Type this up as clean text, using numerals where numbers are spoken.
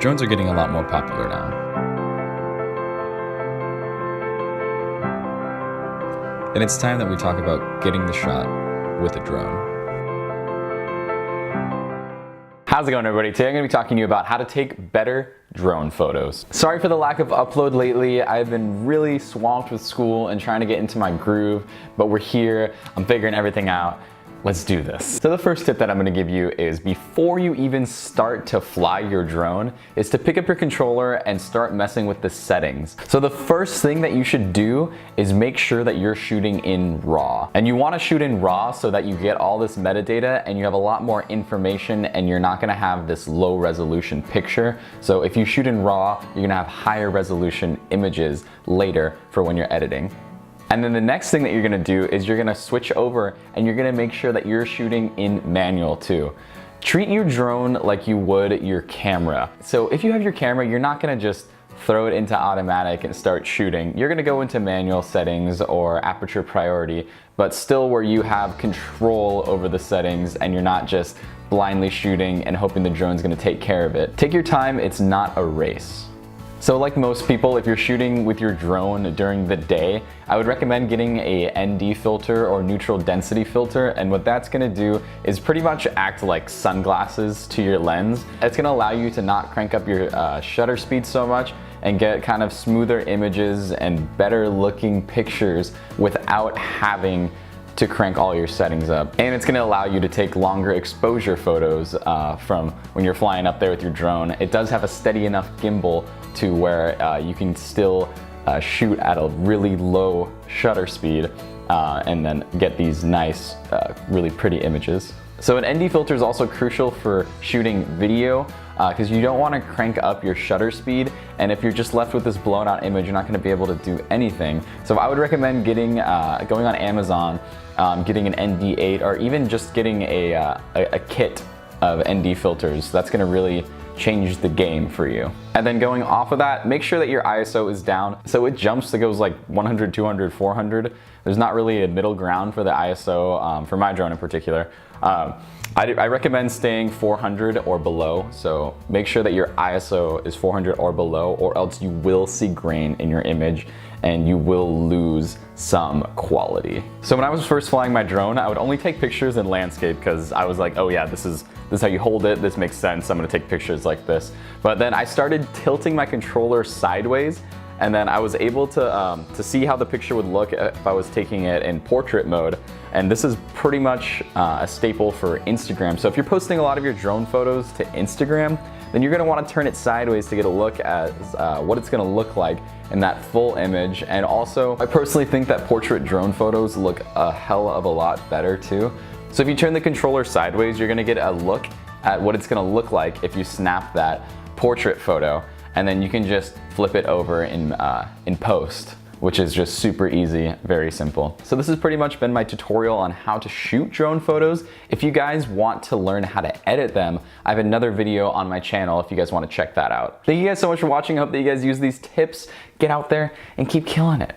Drones are getting a lot more popular now. And it's time that we talk about getting the shot with a drone. How's it going, everybody? Today I'm going to be talking to you about how to take better drone photos. Sorry for the lack of upload lately. I've been really swamped with school and trying to get into my groove, but we're here. I'm figuring everything out. Let's do this. So the first tip that I'm gonna give you is before you even start to fly your drone is to pick up your controller and start messing with the settings. So the first thing that you should do is make sure that you're shooting in RAW. And you wanna shoot in RAW so that you get all this metadata and you have a lot more information and you're not gonna have this low resolution picture. So if you shoot in RAW, you're gonna have higher resolution images later for when you're editing. And then the next thing that you're gonna do is you're gonna switch over and you're gonna make sure that you're shooting in manual too. Treat your drone like you would your camera. So if you have your camera, you're not gonna just throw it into automatic and start shooting. You're gonna go into manual settings or aperture priority, but still where you have control over the settings and you're not just blindly shooting and hoping the drone's gonna take care of it. Take your time, it's not a race. So like most people, if you're shooting with your drone during the day, I would recommend getting a ND filter or neutral density filter. And what that's gonna do is pretty much act like sunglasses to your lens. It's gonna allow you to not crank up your shutter speed so much and get kind of smoother images and better looking pictures without having to crank all your settings up. And it's gonna allow you to take longer exposure photos from when you're flying up there with your drone. It does have a steady enough gimbal to where you can still shoot at a really low shutter speed and then get these nice, really pretty images. So an ND filter is also crucial for shooting video because you don't want to crank up your shutter speed, and if you're just left with this blown out image, you're not going to be able to do anything. So I would recommend getting, going on Amazon, getting an ND8 or even just getting a kit of ND filters. That's going to really change the game for you. And then going off of that, make sure that your ISO is down. So it jumps, it goes like 100, 200, 400. There's not really a middle ground for the ISO, for my drone in particular. I recommend staying 400 or below. So make sure that your ISO is 400 or below, or else you will see grain in your image and you will lose some quality. So when I was first flying my drone, I would only take pictures in landscape because I was like, oh yeah, this is how you hold it, this makes sense, I'm gonna take pictures like this. But then I started tilting my controller sideways, and then I was able to see how the picture would look if I was taking it in portrait mode. And this is pretty much a staple for Instagram. So if you're posting a lot of your drone photos to Instagram, then you're gonna wanna turn it sideways to get a look at what it's gonna look like in that full image. And also, I personally think that portrait drone photos look a hell of a lot better too. So if you turn the controller sideways, you're gonna get a look at what it's gonna look like if you snap that portrait photo, and then you can just flip it over in post, which is just super easy, very simple. So this has pretty much been my tutorial on how to shoot drone photos. If you guys want to learn how to edit them, I have another video on my channel if you guys want to check that out. Thank you guys so much for watching. I hope that you guys use these tips. Get out there and keep killing it.